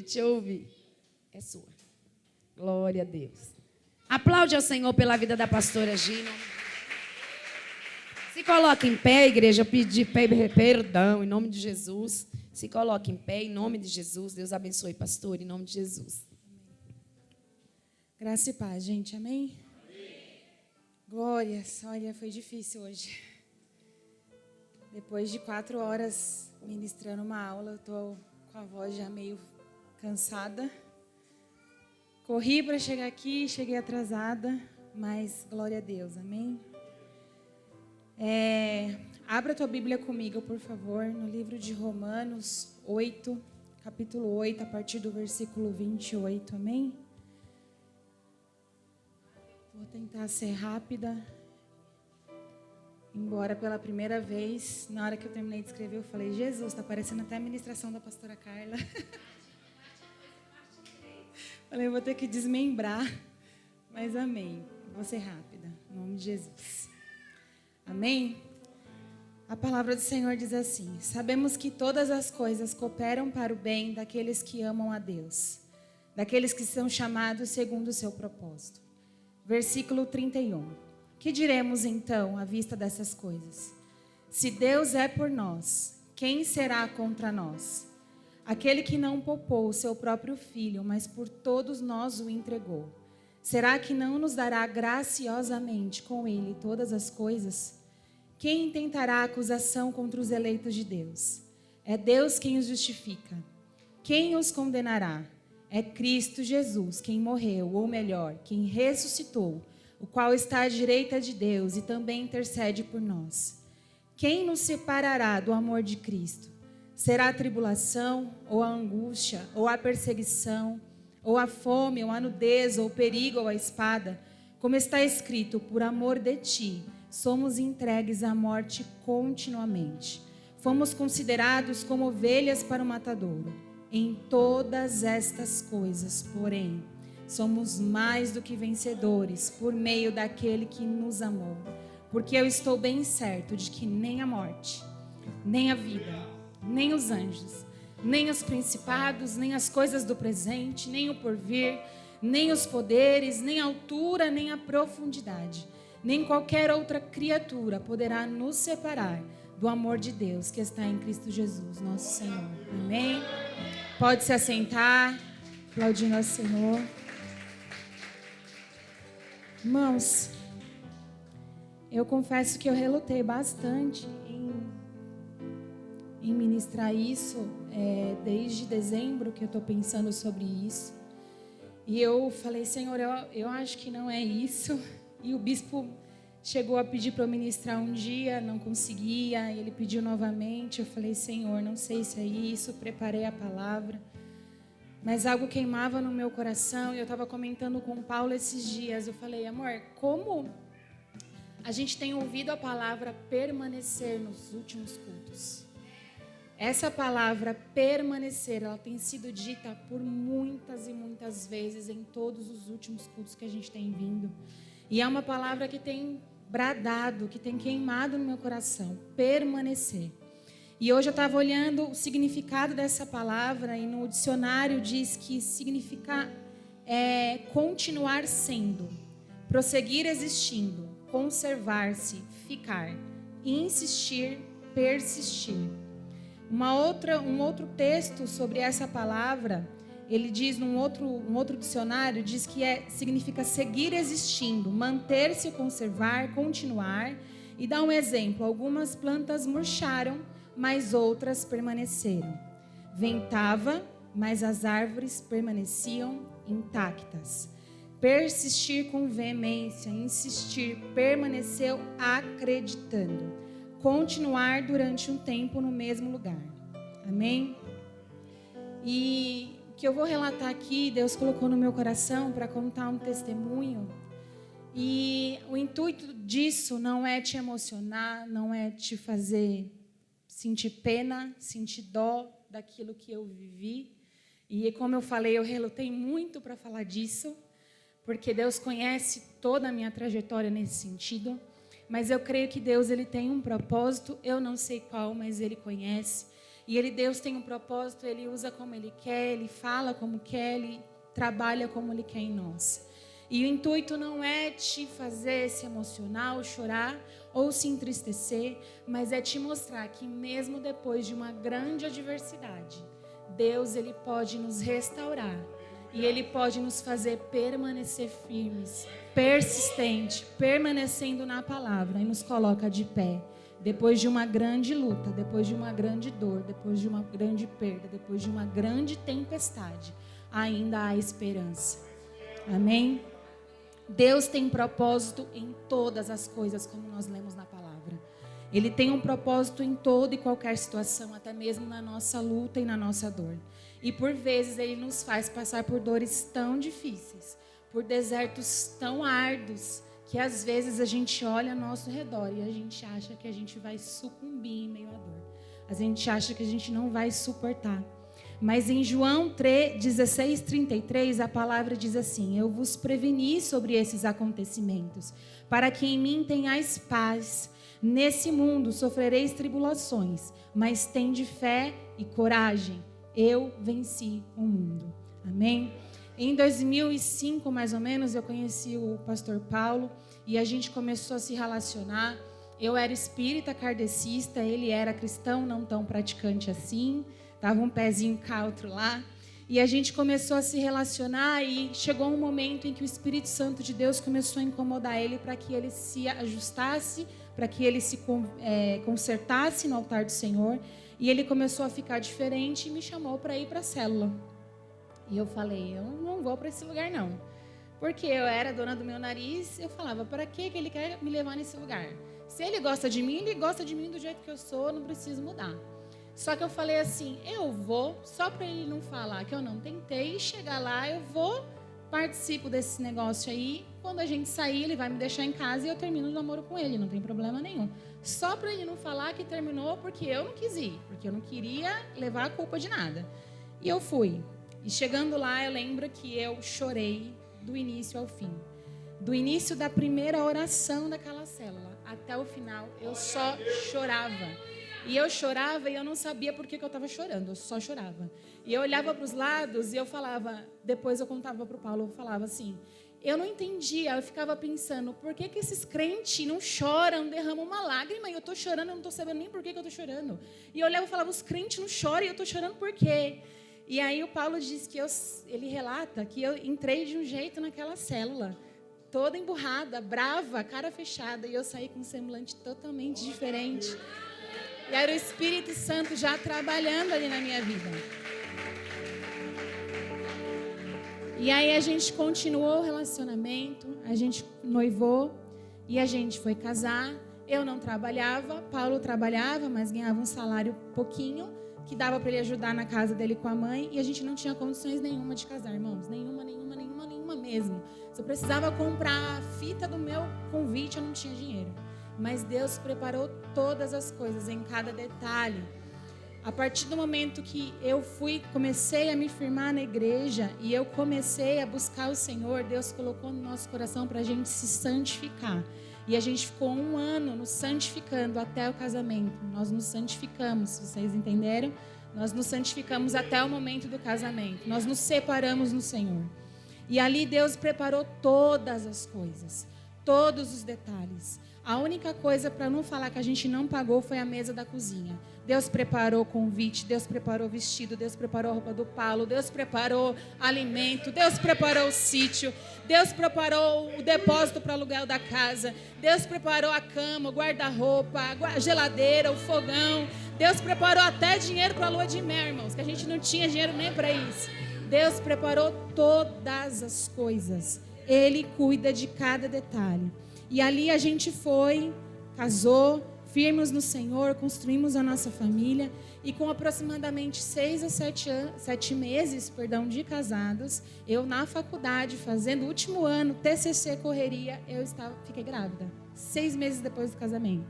Deixa eu ouvir. É sua. Glória a Deus. Aplaude ao Senhor pela vida da pastora Gina. Se coloque em pé, igreja, pedir perdão em nome de Jesus. Se coloque em pé em nome de Jesus. Deus abençoe, pastor, em nome de Jesus. Graça e paz, gente. Amém? Glórias. Olha, foi difícil hoje. Depois de 4 horas ministrando uma aula, eu estou com a voz já meio cansada. Corri para chegar aqui, cheguei atrasada, mas glória a Deus, amém? Abra a tua Bíblia comigo, por favor, no livro de Romanos 8, capítulo 8, a partir do versículo 28, amém? Vou tentar ser rápida. Embora pela primeira vez, na hora que eu terminei de escrever, eu falei, Jesus, está parecendo até a ministração da pastora Carla. Falei, eu vou ter que desmembrar, mas amém. Vou ser rápida, em nome de Jesus. Amém? A palavra do Senhor diz assim, sabemos que todas as coisas cooperam para o bem daqueles que amam a Deus, daqueles que são chamados segundo o seu propósito. Versículo 31. Que diremos então à vista dessas coisas? Se Deus é por nós, quem será contra nós? Aquele que não poupou o seu próprio filho, mas por todos nós o entregou. Será que não nos dará graciosamente com ele todas as coisas? Quem intentará acusação contra os eleitos de Deus? É Deus quem os justifica. Quem os condenará? É Cristo Jesus, quem morreu, ou melhor, quem ressuscitou, o qual está à direita de Deus e também intercede por nós. Quem nos separará do amor de Cristo? Será a tribulação, ou a angústia, ou a perseguição, ou a fome, ou a nudez, ou o perigo, ou a espada? Como está escrito, por amor de ti, somos entregues à morte continuamente. Fomos considerados como ovelhas para o matadouro. Em todas estas coisas, porém, somos mais do que vencedores por meio daquele que nos amou. Porque eu estou bem certo de que nem a morte, nem a vida, nem os anjos, nem os principados, nem as coisas do presente, nem o porvir, nem os poderes, nem a altura, nem a profundidade, nem qualquer outra criatura poderá nos separar do amor de Deus que está em Cristo Jesus, nosso Senhor. Amém? Pode se assentar, aplaudindo ao Senhor. Irmãos, eu confesso que eu relutei bastante em ministrar isso, desde dezembro que eu estou pensando sobre isso. E eu falei, Senhor, eu acho que não é isso. E o bispo chegou a pedir para eu ministrar um dia, não conseguia, ele pediu novamente. Eu falei, Senhor, não sei se é isso, preparei a palavra. Mas algo queimava no meu coração e eu estava comentando com o Paulo esses dias. Eu falei, amor, como a gente tem ouvido a palavra permanecer nos últimos cultos? Essa palavra permanecer, ela tem sido dita por muitas e muitas vezes em todos os últimos cultos que a gente tem vindo. E é uma palavra que tem bradado, que tem queimado no meu coração, permanecer. E hoje eu estava olhando o significado dessa palavra e no dicionário diz que significa continuar sendo, prosseguir existindo, conservar-se, ficar, insistir, persistir. Um outro texto sobre essa palavra, ele diz um outro dicionário, diz que significa seguir existindo, manter-se, conservar, continuar. E dá um exemplo, algumas plantas murcharam, mas outras permaneceram. Ventava, mas as árvores permaneciam intactas. Persistir com veemência, insistir, permaneceu acreditando. Continuar durante um tempo no mesmo lugar. Amém? E o que eu vou relatar aqui, Deus colocou no meu coração para contar um testemunho. E o intuito disso não é te emocionar, não é te fazer sentir pena, sentir dó daquilo que eu vivi. E como eu falei, eu relutei muito para falar disso, porque Deus conhece toda a minha trajetória nesse sentido. Mas eu creio que Deus ele tem um propósito, eu não sei qual, mas Ele conhece. E Deus tem um propósito, Ele usa como Ele quer, Ele fala como quer, Ele trabalha como Ele quer em nós. E o intuito não é te fazer se emocionar ou chorar ou se entristecer, mas é te mostrar que mesmo depois de uma grande adversidade, Deus, Ele pode nos restaurar e Ele pode nos fazer permanecer firmes, persistente, permanecendo na palavra, e nos coloca de pé. Depois de uma grande luta, depois de uma grande dor, depois de uma grande perda, depois de uma grande tempestade, ainda há esperança. Amém? Deus tem propósito em todas as coisas, como nós lemos na palavra. Ele tem um propósito em toda e qualquer situação, até mesmo na nossa luta e na nossa dor. E por vezes Ele nos faz passar por dores tão difíceis, por desertos tão árduos, que às vezes a gente olha ao nosso redor e a gente acha que a gente vai sucumbir em meio à dor. A gente acha que a gente não vai suportar. Mas em João 16:33, a palavra diz assim: eu vos preveni sobre esses acontecimentos, para que em mim tenhais paz. Nesse mundo sofrereis tribulações, mas tende fé e coragem. Eu venci o mundo. Amém? Em 2005, mais ou menos, eu conheci o pastor Paulo e a gente começou a se relacionar. Eu era espírita kardecista, ele era cristão, não tão praticante assim. Estava um pezinho cá, outro lá. E a gente começou a se relacionar e chegou um momento em que o Espírito Santo de Deus começou a incomodar ele para que ele se ajustasse, para que ele se consertasse no altar do Senhor. E ele começou a ficar diferente e me chamou para ir para a célula. E eu falei, eu não vou para esse lugar não. Porque eu era dona do meu nariz, eu falava, para que ele quer me levar nesse lugar? Se ele gosta de mim, ele gosta de mim do jeito que eu sou, não preciso mudar. Só que eu falei assim, eu vou, só para ele não falar que eu não tentei, chegar lá, eu vou, participo desse negócio aí, quando a gente sair, ele vai me deixar em casa e eu termino o namoro com ele, não tem problema nenhum. Só para ele não falar que terminou porque eu não quis ir, porque eu não queria levar a culpa de nada. E eu fui. E chegando lá, eu lembro que eu chorei do início ao fim. Do início da primeira oração daquela célula até o final, eu só chorava. E eu chorava e eu não sabia por que eu estava chorando, eu só chorava. E eu olhava para os lados e eu falava, depois eu contava para o Paulo, eu falava assim, eu não entendia, eu ficava pensando, por que esses crentes não choram, derramam uma lágrima e eu estou chorando, eu não estou sabendo nem por que eu estou chorando. E eu olhava e falava, os crentes não choram e eu estou chorando por quê? E aí o Paulo diz que ele relata que eu entrei de um jeito naquela célula, toda emburrada, brava, cara fechada, e eu saí com um semblante totalmente diferente. E era o Espírito Santo já trabalhando ali na minha vida. E aí a gente continuou o relacionamento, a gente noivou e a gente foi casar. Eu não trabalhava, Paulo trabalhava, mas ganhava um salário pouquinho, que dava para ele ajudar na casa dele com a mãe. E a gente não tinha condições nenhuma de casar, irmãos. Nenhuma mesmo. Se eu precisava comprar a fita do meu convite, eu não tinha dinheiro. Mas Deus preparou todas as coisas, em cada detalhe. A partir do momento que eu comecei a me firmar na igreja e eu comecei a buscar o Senhor, Deus colocou no nosso coração para a gente se santificar. E a gente ficou 1 ano nos santificando até o casamento. Nós nos santificamos, se vocês entenderam? Nós nos santificamos até o momento do casamento. Nós nos separamos no Senhor. E ali Deus preparou todas as coisas, todos os detalhes. A única coisa, para não falar que a gente não pagou, foi a mesa da cozinha. Deus preparou o convite, Deus preparou o vestido, Deus preparou a roupa do Paulo, Deus preparou alimento, Deus preparou o sítio, Deus preparou o depósito para aluguel da casa, Deus preparou a cama, o guarda-roupa, a geladeira, o fogão. Deus preparou até dinheiro para a lua de mel, irmãos, que a gente não tinha dinheiro nem para isso. Deus preparou todas as coisas. Ele cuida de cada detalhe. E ali a gente foi, casou, firmes no Senhor, construímos a nossa família. E com aproximadamente 6 a 7 meses de casados, eu na faculdade, fazendo o último ano, TCC, correria, fiquei grávida. 6 meses depois do casamento.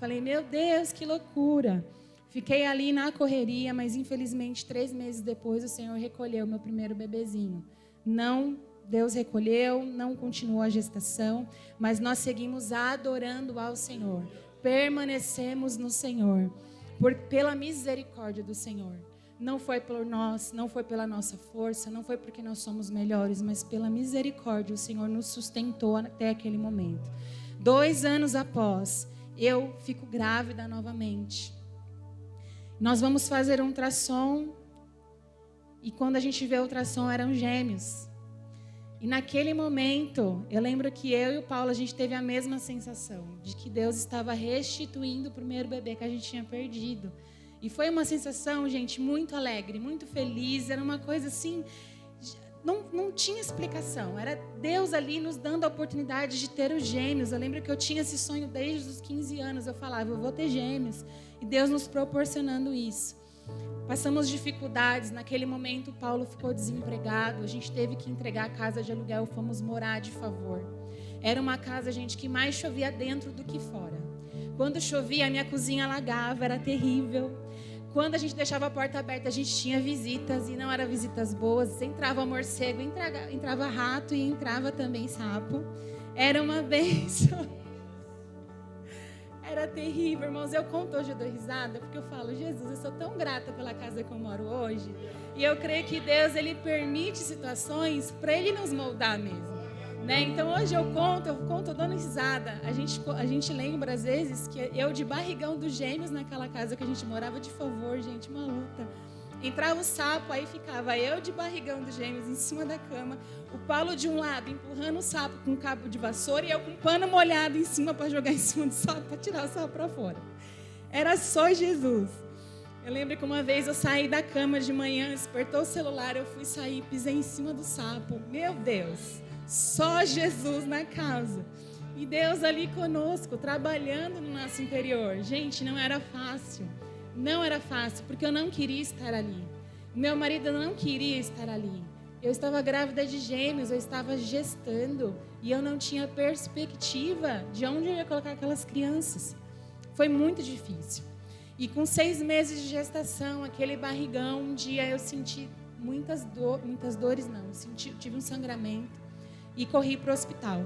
Falei, meu Deus, que loucura. Fiquei ali na correria, mas infelizmente 3 meses depois o Senhor recolheu meu primeiro bebezinho. Deus recolheu, não continuou a gestação, mas nós seguimos adorando ao Senhor. Permanecemos no Senhor. pela misericórdia do Senhor. Não foi por nós, não foi pela nossa força, não foi porque nós somos melhores, mas pela misericórdia o Senhor nos sustentou até aquele momento. 2 anos após, eu fico grávida novamente. Nós vamos fazer um ultrassom e quando a gente vê o ultrassom eram gêmeos. E naquele momento, eu lembro que eu e o Paulo, a gente teve a mesma sensação de que Deus estava restituindo o primeiro bebê que a gente tinha perdido. E foi uma sensação, gente, muito alegre, muito feliz. Era uma coisa assim, não tinha explicação. Era Deus ali nos dando a oportunidade de ter os gêmeos. Eu lembro que eu tinha esse sonho desde os 15 anos. Eu falava, eu vou ter gêmeos. E Deus nos proporcionando isso. Passamos dificuldades. Naquele momento, Paulo ficou desempregado. A gente teve que entregar a casa de aluguel. Fomos morar de favor. Era uma casa, gente, que mais chovia dentro do que fora. Quando chovia, a minha cozinha alagava. Era terrível. Quando a gente deixava a porta aberta, a gente tinha visitas. E não eram visitas boas. Entrava morcego, entrava rato e entrava também sapo. Era uma bênção. Era terrível, irmãos. Eu conto hoje, eu dou risada, porque eu falo, Jesus, eu sou tão grata pela casa que eu moro hoje. E eu creio que Deus, Ele permite situações para Ele nos moldar mesmo. Né? Então hoje eu conto dando risada. A gente lembra, às vezes, que eu de barrigão dos gêmeos naquela casa que a gente morava de favor, gente, uma luta. Entrava o sapo, aí ficava eu de barrigão dos gêmeos em cima da cama, o Paulo de um lado empurrando o sapo com um cabo de vassoura e eu com um pano molhado em cima para jogar em cima do sapo, para tirar o sapo para fora. Era só Jesus. Eu lembro que uma vez eu saí da cama de manhã, despertou o celular, eu fui sair e pisei em cima do sapo. Meu Deus, só Jesus na casa. E Deus ali conosco, trabalhando no nosso interior. Gente, não era fácil. Não era fácil, porque eu não queria estar ali. O meu marido não queria estar ali. Eu estava grávida de gêmeos, eu estava gestando e eu não tinha perspectiva de onde eu ia colocar aquelas crianças. Foi muito difícil. E com 6 meses de gestação, aquele barrigão, um dia eu senti muitas dores, não. Tive um sangramento e corri para o hospital.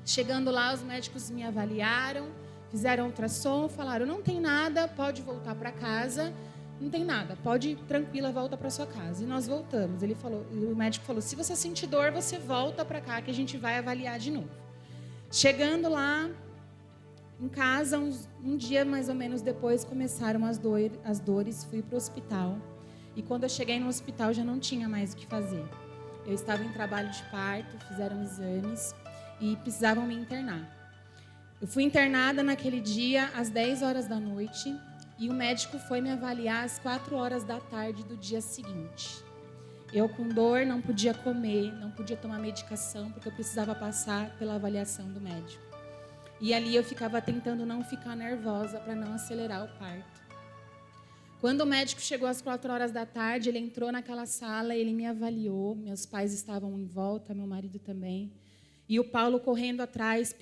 Chegando lá, os médicos me avaliaram. Fizeram ultrassom, falaram, não tem nada, pode voltar para casa. Não tem nada, pode ir tranquila, volta para sua casa. E nós voltamos. O médico falou, se você sentir dor, você volta para cá que a gente vai avaliar de novo. Chegando lá em casa, um dia mais ou menos depois, começaram as dores, fui para o hospital. E quando eu cheguei no hospital, já não tinha mais o que fazer. Eu estava em trabalho de parto, fizeram exames e precisavam me internar. Eu fui internada naquele dia às 10 horas da noite e o médico foi me avaliar às 4 horas da tarde do dia seguinte. Eu com dor, não podia comer, não podia tomar medicação porque eu precisava passar pela avaliação do médico. E ali eu ficava tentando não ficar nervosa para não acelerar o parto. Quando o médico chegou às 4 horas da tarde, ele entrou naquela sala, ele me avaliou, meus pais estavam em volta, meu marido também. E o Paulo correndo atrás,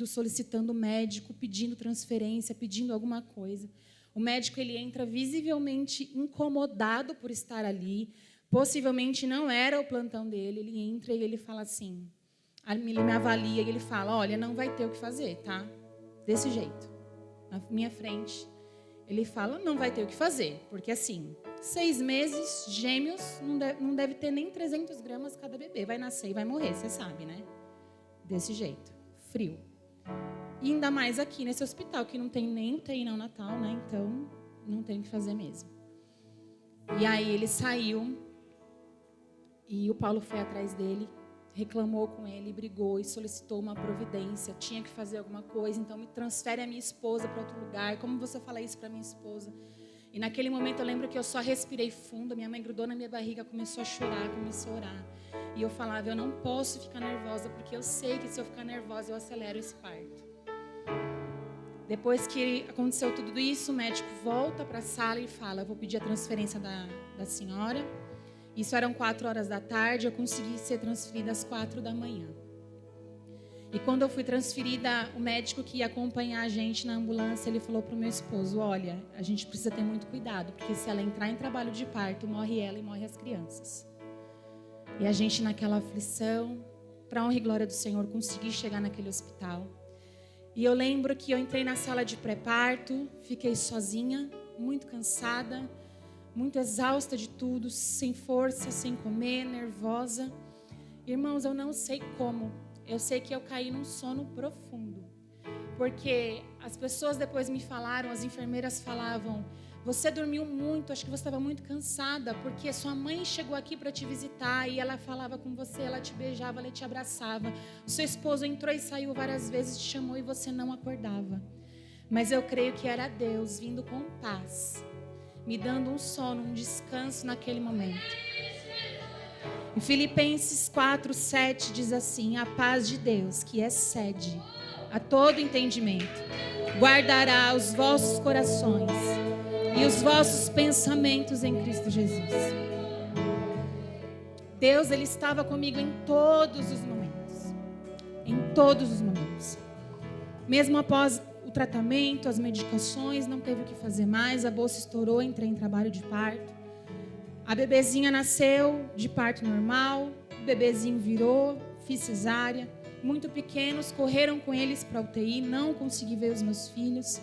solicitando médico, pedindo transferência, pedindo alguma coisa. O médico ele entra visivelmente incomodado por estar ali. Possivelmente não era o plantão dele. Ele entra e ele fala assim, ele me avalia e ele fala, olha, não vai ter o que fazer, tá? Desse jeito, na minha frente. Ele fala, não vai ter o que fazer, porque assim, 6 meses, gêmeos, não deve ter nem 300 gramas cada bebê. Vai nascer e vai morrer, você sabe, né? Desse jeito, frio. E ainda mais aqui nesse hospital, que não tem nem UTI neonatal, né? Então, não tem o que fazer mesmo. E aí ele saiu e o Paulo foi atrás dele, reclamou com ele, brigou e solicitou uma providência. Tinha que fazer alguma coisa, então me transfere a minha esposa para outro lugar. Como você fala isso para minha esposa? E naquele momento eu lembro que eu só respirei fundo, minha mãe grudou na minha barriga, começou a chorar, começou a orar. E eu falava, eu não posso ficar nervosa, porque eu sei que se eu ficar nervosa, eu acelero esse parto. Depois que aconteceu tudo isso, o médico volta para a sala e fala, eu vou pedir a transferência da senhora. Isso eram 4 horas da tarde, eu consegui ser transferida às 4 da manhã. E quando eu fui transferida, o médico que ia acompanhar a gente na ambulância, ele falou para o meu esposo, olha, a gente precisa ter muito cuidado, porque se ela entrar em trabalho de parto, morre ela e morre as crianças. E a gente naquela aflição, para a honra e glória do Senhor, consegui chegar naquele hospital. E eu lembro que eu entrei na sala de pré-parto, fiquei sozinha, muito cansada, muito exausta de tudo, sem força, sem comer, nervosa. Irmãos, eu não sei como. Eu sei que eu caí num sono profundo. Porque as pessoas depois me falaram, as enfermeiras falavam: você dormiu muito, acho que você estava muito cansada, porque sua mãe chegou aqui para te visitar e ela falava com você, ela te beijava, ela te abraçava. O seu esposo entrou e saiu várias vezes, te chamou e você não acordava. Mas eu creio que era Deus vindo com paz, me dando um sono, um descanso naquele momento. Em Filipenses 4:7 diz assim: a paz de Deus, que excede a todo entendimento, guardará os vossos corações e os vossos pensamentos em Cristo Jesus. Deus, Ele estava comigo em todos os momentos. Em todos os momentos. Mesmo após o tratamento, as medicações, não teve o que fazer mais, a bolsa estourou, entrei em trabalho de parto. A bebezinha nasceu de parto normal, o bebezinho virou, fiz cesárea. Muito pequenos, correram com eles para a UTI, não consegui ver os meus filhos.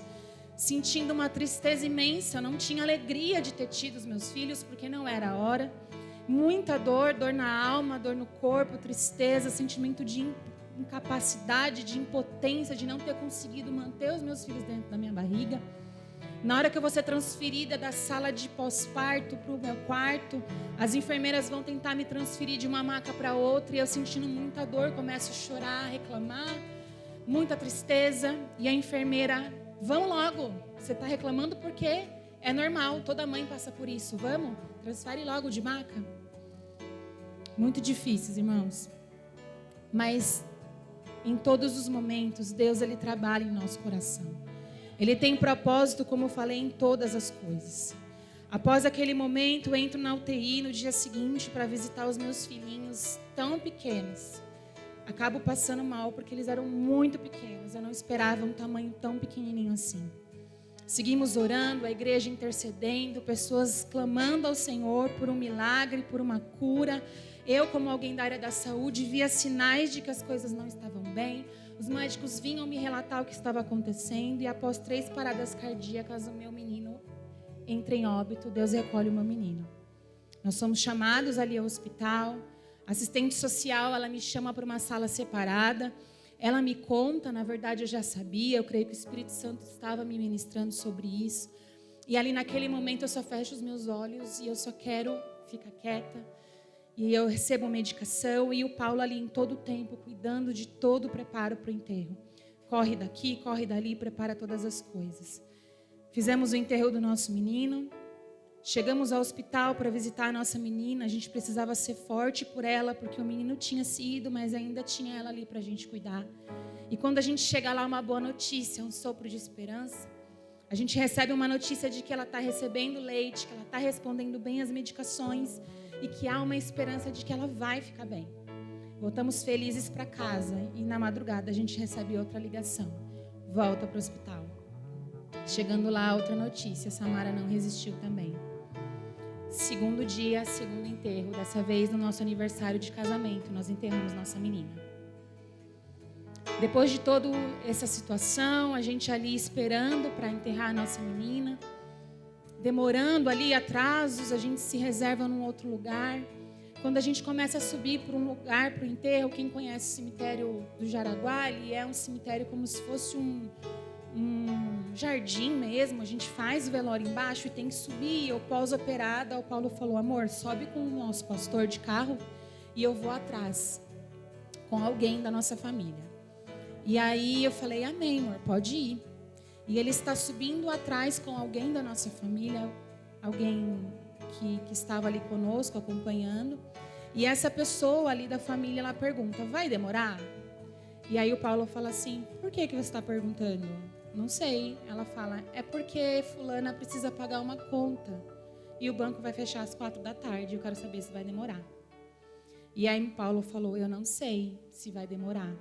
Sentindo uma tristeza imensa, não tinha alegria de ter tido os meus filhos, porque não era a hora. Muita dor, dor na alma, dor no corpo, tristeza, sentimento de incapacidade, de impotência, de não ter conseguido manter os meus filhos dentro da minha barriga. Na hora que eu vou ser transferida da sala de pós-parto para o meu quarto, as enfermeiras vão tentar me transferir de uma maca para outra e eu sentindo muita dor, começo a chorar, a reclamar, muita tristeza. E a enfermeira: vamos logo, você está reclamando porque é normal, toda mãe passa por isso, vamos, transfere logo de maca. Muito difíceis, irmãos. Mas em todos os momentos, Deus, Ele trabalha em nosso coração. Ele tem propósito, como eu falei, em todas as coisas. Após aquele momento, eu entro na UTI no dia seguinte para visitar os meus filhinhos tão pequenos. Acabo passando mal porque eles eram muito pequenos. Eu não esperava um tamanho tão pequenininho assim. Seguimos orando, a igreja intercedendo, pessoas clamando ao Senhor por um milagre, por uma cura. Eu, como alguém da área da saúde, via sinais de que as coisas não estavam bem. Os médicos vinham me relatar o que estava acontecendo e após 3 paradas cardíacas, o meu menino entra em óbito. Deus recolhe o meu menino. Nós somos chamados ali ao hospital. A assistente social, ela me chama para uma sala separada. Ela me conta, na verdade eu já sabia, eu creio que o Espírito Santo estava me ministrando sobre isso. E ali naquele momento eu só fecho os meus olhos e eu só quero ficar quieta. E eu recebo medicação e o Paulo ali em todo o tempo, cuidando de todo o preparo para o enterro. Corre daqui, corre dali, prepara todas as coisas. Fizemos o enterro do nosso menino. Chegamos ao hospital para visitar a nossa menina. A gente precisava ser forte por ela, porque o menino tinha se ido, mas ainda tinha ela ali para a gente cuidar. E quando a gente chega lá, uma boa notícia, um sopro de esperança. A gente recebe uma notícia de que ela está recebendo leite, que ela está respondendo bem às medicações e que há uma esperança de que ela vai ficar bem. Voltamos felizes para casa e na madrugada a gente recebe outra ligação. Volta para o hospital. Chegando lá, outra notícia, Samara não resistiu também. Segundo dia, segundo enterro, dessa vez no nosso aniversário de casamento, nós enterramos nossa menina. Depois de toda essa situação, a gente ali esperando para enterrar a nossa menina, demorando ali, atrasos, a gente se reserva num outro lugar. Quando a gente começa a subir para um lugar, para o enterro, quem conhece o cemitério do Jaraguá, ele é um cemitério como se fosse um jardim mesmo. A gente faz o velório embaixo e tem que subir. Eu pós-operada, o Paulo falou: amor, sobe com o nosso pastor de carro e eu vou atrás com alguém da nossa família. E aí eu falei: amém, amor, pode ir. E ele está subindo atrás com alguém da nossa família, alguém que estava ali conosco, acompanhando. E essa pessoa ali da família, ela pergunta: vai demorar? E aí o Paulo fala assim: por que você está perguntando? Não sei. Ela fala: é porque fulana precisa pagar uma conta. E o banco vai fechar às 4 da tarde. Eu quero saber se vai demorar. E aí o Paulo falou: eu não sei se vai demorar.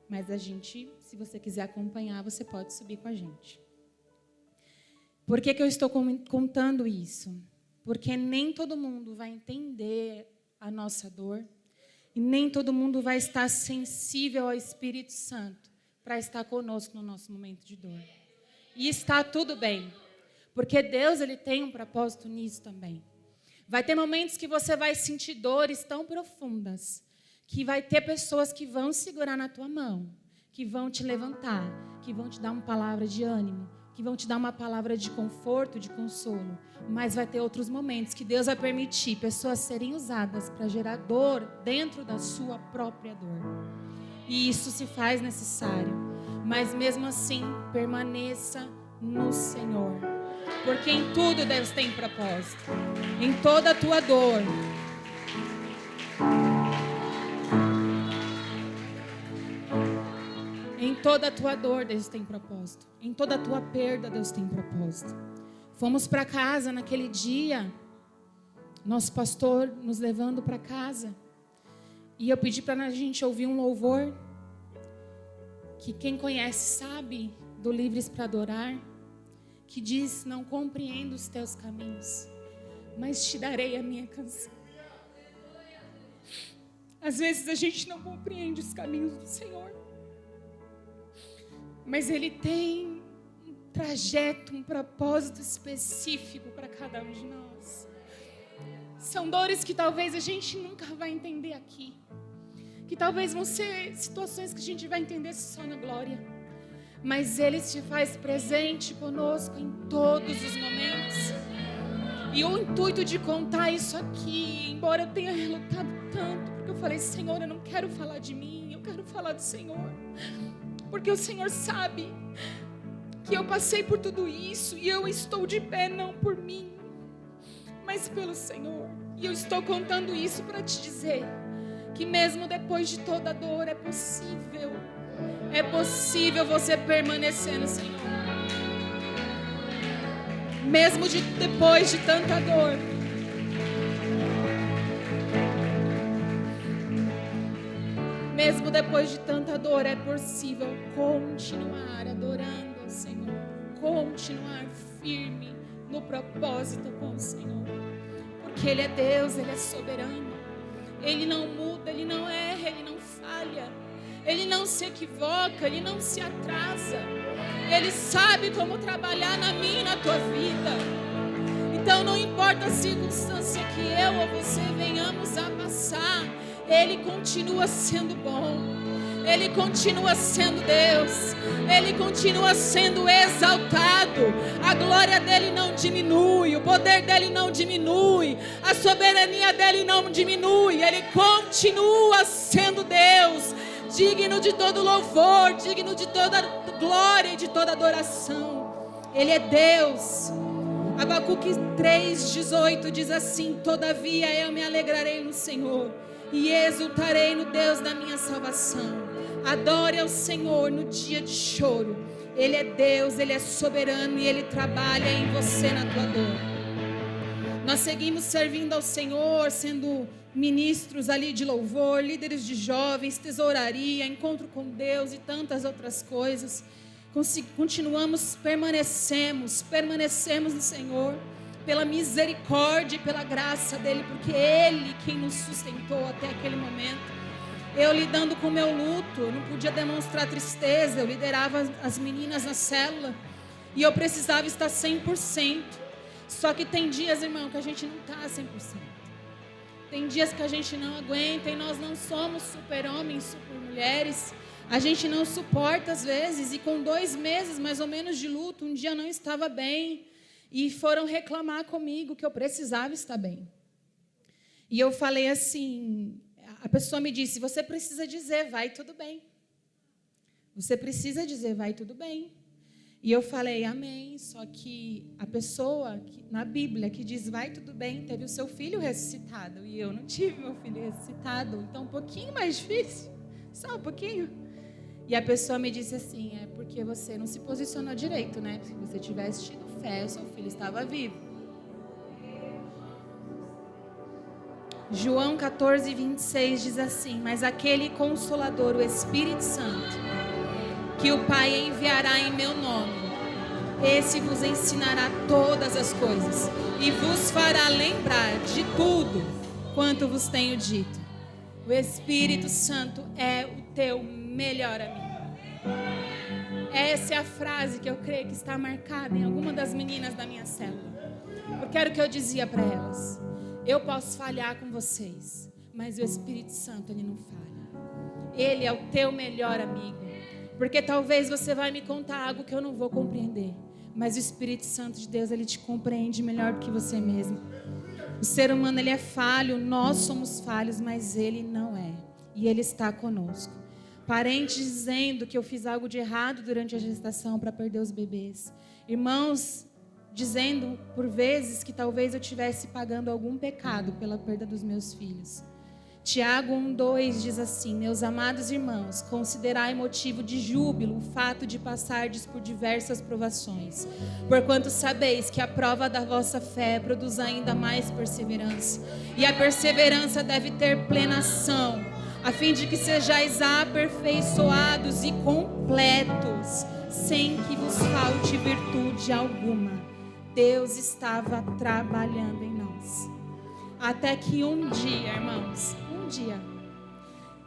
Mas a gente, se você quiser acompanhar, você pode subir com a gente. Por que eu estou contando isso? Porque nem todo mundo vai entender a nossa dor. E nem todo mundo vai estar sensível ao Espírito Santo para estar conosco no nosso momento de dor. E está tudo bem. Porque Deus, Ele tem um propósito nisso também. Vai ter momentos que você vai sentir dores tão profundas, que vai ter pessoas que vão segurar na tua mão, que vão te levantar, que vão te dar uma palavra de ânimo, que vão te dar uma palavra de conforto, de consolo. Mas vai ter outros momentos que Deus vai permitir pessoas serem usadas para gerar dor dentro da sua própria dor. E isso se faz necessário. Mas mesmo assim, permaneça no Senhor. Porque em tudo Deus tem propósito. Em toda a tua dor. Em toda a tua dor, Deus tem propósito. Em toda a tua perda, Deus tem propósito. Fomos para casa naquele dia, nosso pastor nos levando para casa. E eu pedi para a gente ouvir um louvor, que quem conhece sabe, do Livres para Adorar, que diz: não compreendo os teus caminhos, mas te darei a minha canção. Às vezes a gente não compreende os caminhos do Senhor, mas Ele tem um trajeto, um propósito específico para cada um de nós. São dores que talvez a gente nunca vai entender aqui. Que talvez vão ser situações que a gente vai entender só na glória. Mas Ele se faz presente conosco em todos os momentos. E o intuito de contar isso aqui, embora eu tenha relutado tanto, porque eu falei: Senhor, eu não quero falar de mim, eu quero falar do Senhor. Porque o Senhor sabe que eu passei por tudo isso e eu estou de pé não por mim, mas pelo Senhor. E eu estou contando isso para te dizer que mesmo depois de toda a dor é possível você permanecer no Senhor. Mesmo depois de tanta dor. Mesmo depois de tanta dor, é possível continuar adorando ao Senhor. Continuar firme no propósito com o Senhor. Porque Ele é Deus, Ele é soberano. Ele não muda, Ele não erra, Ele não falha. Ele não se equivoca, Ele não se atrasa. Ele sabe como trabalhar na minha e na tua vida. Então não importa a circunstância que eu ou você venhamos a passar, Ele continua sendo bom. Ele continua sendo Deus. Ele continua sendo exaltado. A glória dele não diminui. O poder dele não diminui. A soberania dele não diminui. Ele continua sendo Deus. Digno de todo louvor. Digno de toda glória e de toda adoração. Ele é Deus. Abacuque 3,18 diz assim: todavia eu me alegrarei no Senhor e exultarei no Deus da minha salvação. Adore ao Senhor no dia de choro. Ele é Deus, Ele é soberano e Ele trabalha em você na tua dor. Nós seguimos servindo ao Senhor, sendo ministros ali de louvor, líderes de jovens, tesouraria, encontro com Deus e tantas outras coisas. Continuamos, permanecemos no Senhor, pela misericórdia e pela graça dEle, porque Ele quem nos sustentou até aquele momento. Eu lidando com o meu luto, eu não podia demonstrar tristeza, eu liderava as meninas na célula, e eu precisava estar 100%. Só que tem dias, irmão, que a gente não está 100%. Tem dias que a gente não aguenta, e nós não somos super-homens, super-mulheres. A gente não suporta às vezes, e com 2 meses mais ou menos de luto, um dia eu não estava bem, e foram reclamar comigo que eu precisava estar bem. E eu falei assim, a pessoa me disse: você precisa dizer, vai tudo bem. Você precisa dizer, vai tudo bem. E eu falei, amém. Só que a pessoa na Bíblia que diz, vai tudo bem, teve o seu filho ressuscitado. E eu não tive meu filho ressuscitado. Então, um pouquinho mais difícil. Só um pouquinho. E a pessoa me disse assim, é porque você não se posicionou direito, né? Se você tivesse tido fé, o seu filho estava vivo. João 14:26 diz assim: mas aquele Consolador, o Espírito Santo, que o Pai enviará em meu nome, esse vos ensinará todas as coisas e vos fará lembrar de tudo quanto vos tenho dito. O Espírito Santo é o teu melhor amigo. Essa é a frase que eu creio que está marcada em alguma das meninas da minha célula. Porque era o que eu dizia para elas. Eu posso falhar com vocês, mas o Espírito Santo, ele não falha. Ele é o teu melhor amigo. Porque talvez você vai me contar algo que eu não vou compreender, mas o Espírito Santo de Deus, ele te compreende melhor do que você mesmo. O ser humano, ele é falho, nós somos falhos, mas ele não é. E ele está conosco. Parentes dizendo que eu fiz algo de errado durante a gestação para perder os bebês. Irmãos dizendo por vezes que talvez eu estivesse pagando algum pecado pela perda dos meus filhos. Tiago 1:2 diz assim: meus amados irmãos, considerai motivo de júbilo o fato de passardes por diversas provações, porquanto sabeis que a prova da vossa fé produz ainda mais perseverança, e a perseverança deve ter plena ação, a fim de que sejais aperfeiçoados e completos, sem que vos falte virtude alguma. Deus estava trabalhando em nós. Até que um dia, irmãos,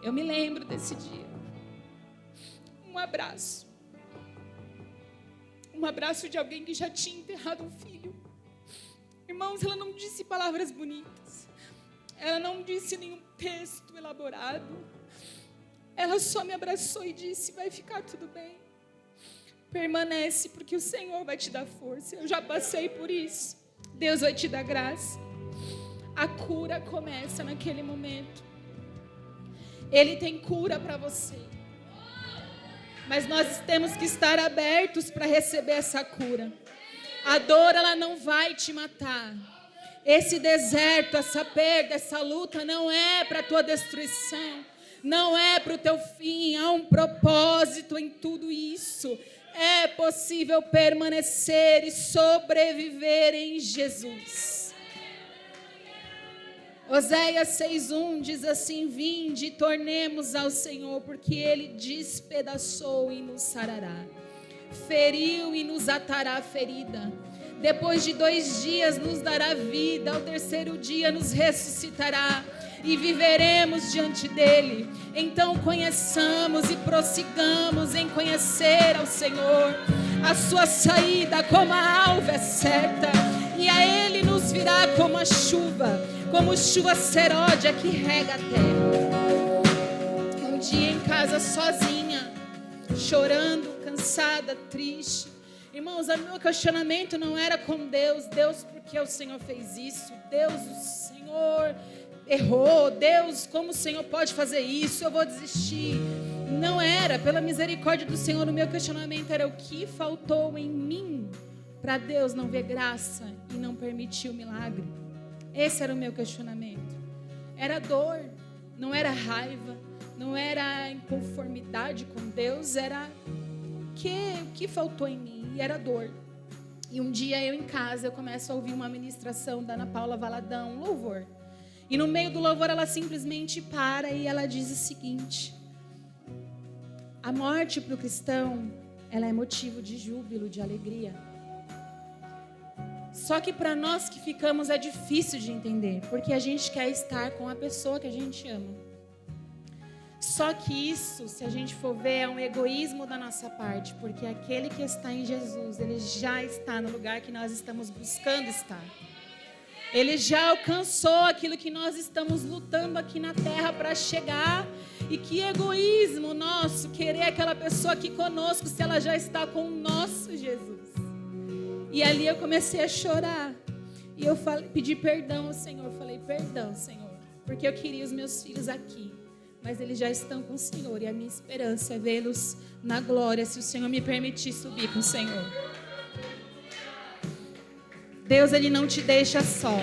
eu me lembro desse dia. Um abraço de alguém que já tinha enterrado um filho. Irmãos, ela não disse palavras bonitas. Ela não disse nenhum texto elaborado. Ela só me abraçou e disse: vai ficar tudo bem. Permanece, porque o Senhor vai te dar força. Eu já passei por isso. Deus vai te dar graça. A cura começa naquele momento. Ele tem cura para você. Mas nós temos que estar abertos para receber essa cura. A dor, ela não vai te matar. Esse deserto, essa perda, essa luta não é para a tua destruição. Não é para o teu fim. Há um propósito em tudo isso. É possível permanecer e sobreviver em Jesus. Oséias 6:1 diz assim: vinde e tornemos ao Senhor, porque Ele despedaçou e nos sarará, feriu e nos atará a ferida. Depois de 2 dias nos dará vida, ao 3º dia nos ressuscitará e viveremos diante dEle. Então conheçamos e prossigamos em conhecer ao Senhor. A sua saída como a alva é certa, e a Ele nos virá como a chuva seródia que rega a terra. Um dia em casa sozinha, chorando, cansada, triste. Irmãos, o meu questionamento não era com Deus. Deus, por que o Senhor fez isso? Deus, o Senhor errou. Deus, como o Senhor pode fazer isso? Eu vou desistir. Não era, pela misericórdia do Senhor. O meu questionamento era: o que faltou em mim para Deus não ver graça e não permitir o milagre? Esse era o meu questionamento. Era dor, não era raiva, não era inconformidade com Deus, era o que faltou em mim, e era dor. E um dia eu em casa, eu começo a ouvir uma ministração da Ana Paula Valadão, um louvor. E no meio do louvor ela simplesmente para e ela diz o seguinte: a morte para o cristão, ela é motivo de júbilo, de alegria. Só que para nós que ficamos é difícil de entender, porque a gente quer estar com a pessoa que a gente ama. Só que isso, se a gente for ver, é um egoísmo da nossa parte, porque aquele que está em Jesus, ele já está no lugar que nós estamos buscando estar. Ele já alcançou aquilo que nós estamos lutando aqui na terra para chegar. E que egoísmo nosso querer aquela pessoa aqui conosco, se ela já está com o nosso Jesus. E ali eu comecei a chorar. E eu pedi perdão ao Senhor. Falei: perdão, Senhor, porque eu queria os meus filhos aqui, mas eles já estão com o Senhor. E a minha esperança é vê-los na glória, se o Senhor me permitir subir com o Senhor. Deus, Ele não te deixa só.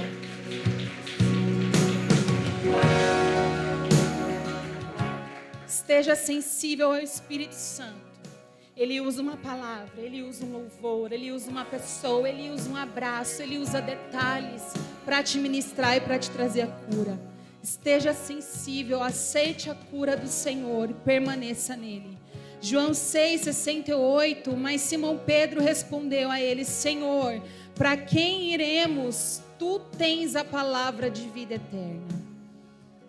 Esteja sensível ao Espírito Santo. Ele usa uma palavra, Ele usa um louvor, Ele usa uma pessoa, Ele usa um abraço, Ele usa detalhes para te ministrar e para te trazer a cura. Esteja sensível, aceite a cura do Senhor e permaneça nele. João 6,68, mas Simão Pedro respondeu a ele: Senhor, para quem iremos? Tu tens a palavra de vida eterna.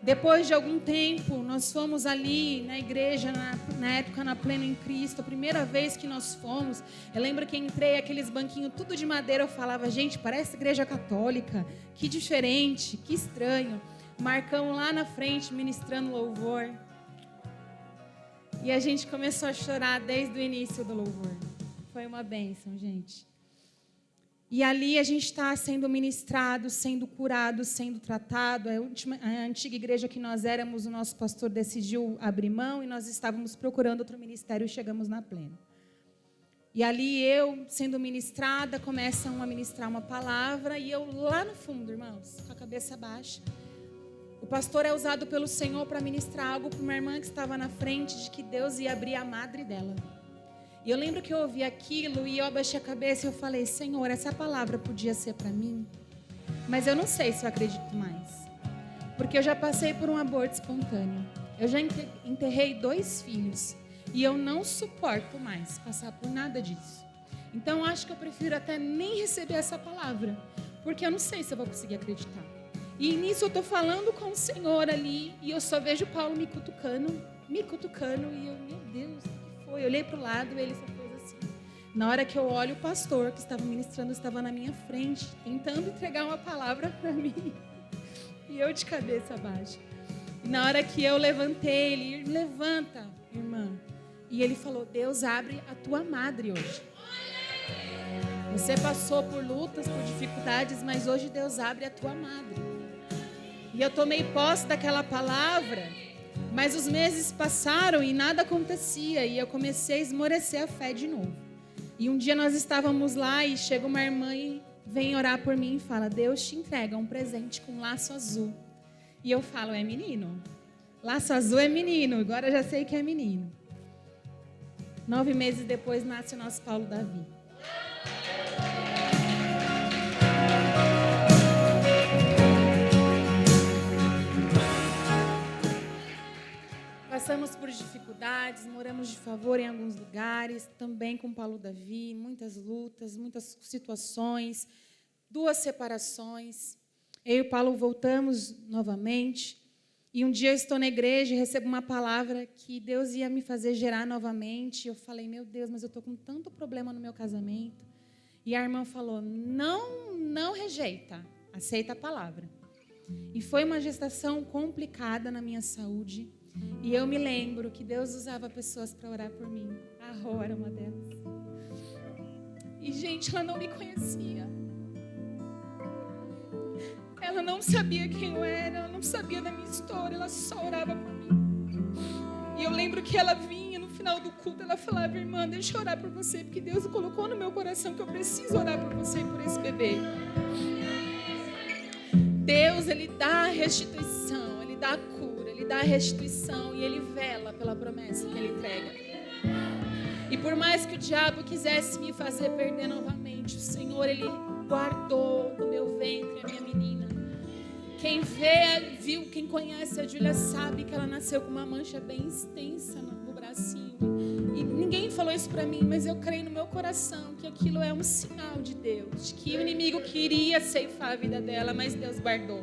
Depois de algum tempo, nós fomos ali na igreja, na época, na Pleno em Cristo. A primeira vez que nós fomos, eu lembro que entrei, aqueles banquinhos tudo de madeira. Eu falava, gente, parece igreja católica. Que diferente, que estranho. Marcão lá na frente, ministrando louvor. E a gente começou a chorar desde o início do louvor. Foi uma bênção, gente. E ali a gente está sendo ministrado, sendo curado, sendo tratado. A antiga igreja que nós éramos, o nosso pastor decidiu abrir mão e nós estávamos procurando outro ministério e chegamos na Pleno. E ali eu, sendo ministrada, começam a ministrar uma palavra e eu lá no fundo, irmãos, com a cabeça baixa. O pastor é usado pelo Senhor para ministrar algo para uma irmã que estava na frente de que Deus ia abrir a madre dela. E eu lembro que eu ouvi aquilo e eu abaixei a cabeça e eu falei, Senhor, essa palavra podia ser para mim, mas eu não sei se eu acredito mais. Porque eu já passei por um aborto espontâneo. Eu já enterrei 2 filhos e eu não suporto mais passar por nada disso. Então eu acho que eu prefiro até nem receber essa palavra, porque eu não sei se eu vou conseguir acreditar. E nisso eu estou falando com o Senhor ali e eu só vejo Paulo me cutucando e eu, meu Deus... Eu olhei para o lado e ele só fez assim. Na hora que eu olho, o pastor que estava ministrando estava na minha frente, tentando entregar uma palavra para mim. E eu de cabeça baixa. E na hora que eu levantei, ele, levanta, irmã. E ele falou, Deus abre a tua madre hoje. Você passou por lutas, por dificuldades, mas hoje Deus abre a tua madre. E eu tomei posse daquela palavra... Mas os meses passaram e nada acontecia. E eu comecei a esmorecer a fé de novo. E um dia nós estávamos lá e chega uma irmã e vem orar por mim e fala, Deus te entrega um presente com laço azul. E eu falo, é menino. Laço azul é menino. Agora eu já sei que é menino. 9 meses depois nasce o nosso Paulo Davi. Passamos por dificuldades, moramos de favor em alguns lugares, também com Paulo Davi, muitas lutas, muitas situações, 2 separações. Eu e o Paulo voltamos novamente, e um dia eu estou na igreja e recebo uma palavra que Deus ia me fazer gerar novamente. Eu falei, meu Deus, mas eu estou com tanto problema no meu casamento. E a irmã falou, não rejeita, aceita a palavra. E foi uma gestação complicada na minha saúde. E eu me lembro que Deus usava pessoas para orar por mim. A Rô era uma delas. E, gente, ela não me conhecia. Ela não sabia quem eu era, ela não sabia da minha história, ela só orava por mim. E eu lembro que ela vinha no final do culto, ela falava, irmã, deixa eu orar por você, porque Deus colocou no meu coração que eu preciso orar por você e por esse bebê. Deus, Ele dá a restituição, Ele dá a cura. Ele dá a restituição e Ele vela pela promessa que Ele entrega. E por mais que o diabo quisesse me fazer perder novamente, o Senhor, Ele guardou no meu ventre a minha menina. Quem viu, quem conhece a Júlia sabe que ela nasceu com uma mancha bem extensa no bracinho. E ninguém falou isso para mim, mas eu creio no meu coração que aquilo é um sinal de Deus, de que o inimigo queria ceifar a vida dela, mas Deus guardou.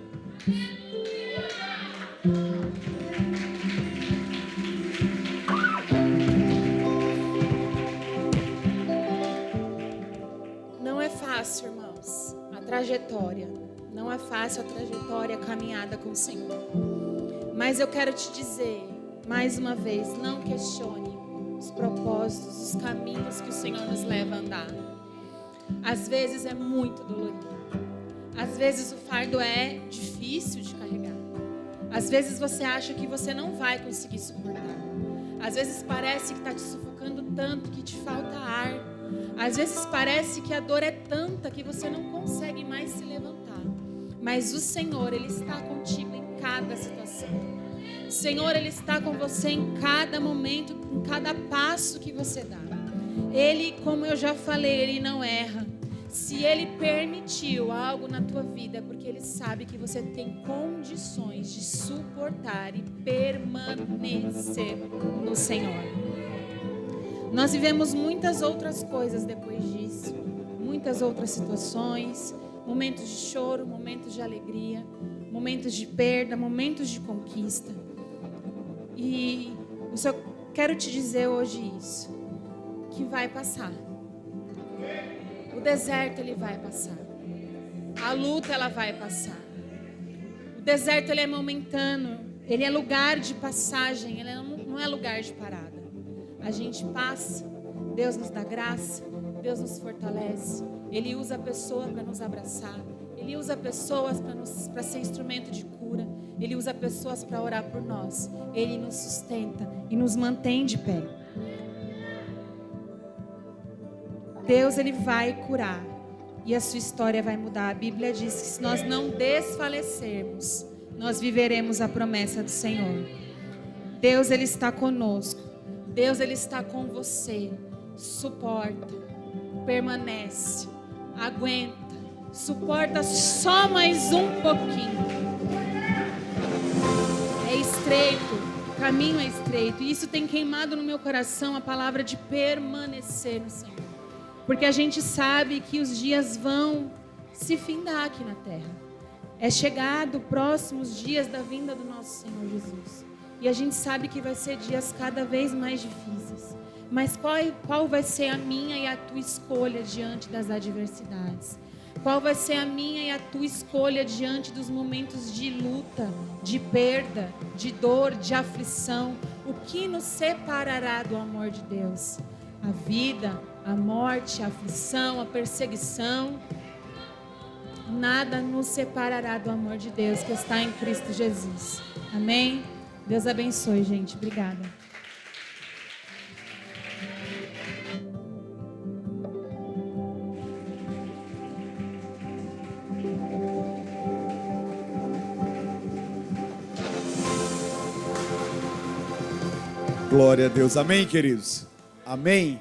Não é fácil, irmãos, a trajetória. Não é fácil a trajetória, a caminhada com o Senhor. Mas eu quero te dizer, mais uma vez, não questione os propósitos, os caminhos que o Senhor nos leva a andar. Às vezes é muito dolorido. Às vezes o fardo é difícil de carregar. Às vezes você acha que você não vai conseguir suportar. Às vezes parece que está te sufocando tanto que te falta ar. Às vezes parece que a dor é tanta que você não consegue mais se levantar. Mas o Senhor, Ele está contigo em cada situação. O Senhor, Ele está com você em cada momento, em cada passo que você dá. Ele, como eu já falei, Ele não erra. Se Ele permitiu algo na tua vida, é porque Ele sabe que você tem condições de suportar e permanecer no Senhor. Nós vivemos muitas outras coisas depois disso, muitas outras situações, momentos de choro, momentos de alegria, momentos de perda, momentos de conquista. E eu só quero te dizer hoje isso, que vai passar. O deserto ele vai passar. A luta ela vai passar. O deserto ele é momentâneo, ele é lugar de passagem, ele não é lugar de parada. A gente passa, Deus nos dá graça, Deus nos fortalece. Ele usa a pessoa para nos abraçar. Ele usa pessoas para ser instrumento de cura. Ele usa pessoas para orar por nós. Ele nos sustenta e nos mantém de pé. Deus ele vai curar e a sua história vai mudar. A Bíblia diz que se nós não desfalecermos, nós viveremos a promessa do Senhor. Deus ele está conosco. Deus ele está com você. Suporta, permanece, aguenta, suporta só mais um pouquinho. É estreito, o caminho é estreito. E isso tem queimado no meu coração a palavra de permanecer no Senhor. Porque a gente sabe que os dias vão se findar aqui na terra. É chegado próximos dias da vinda do nosso Senhor Jesus. E a gente sabe que vai ser dias cada vez mais difíceis. Mas qual vai ser a minha e a tua escolha diante das adversidades? Qual vai ser a minha e a tua escolha diante dos momentos de luta, de perda, de dor, de aflição? O que nos separará do amor de Deus? A vida, a morte, a aflição, a perseguição? Nada nos separará do amor de Deus que está em Cristo Jesus. Amém? Deus abençoe, gente. Obrigada. Glória a Deus. Amém, queridos? Amém.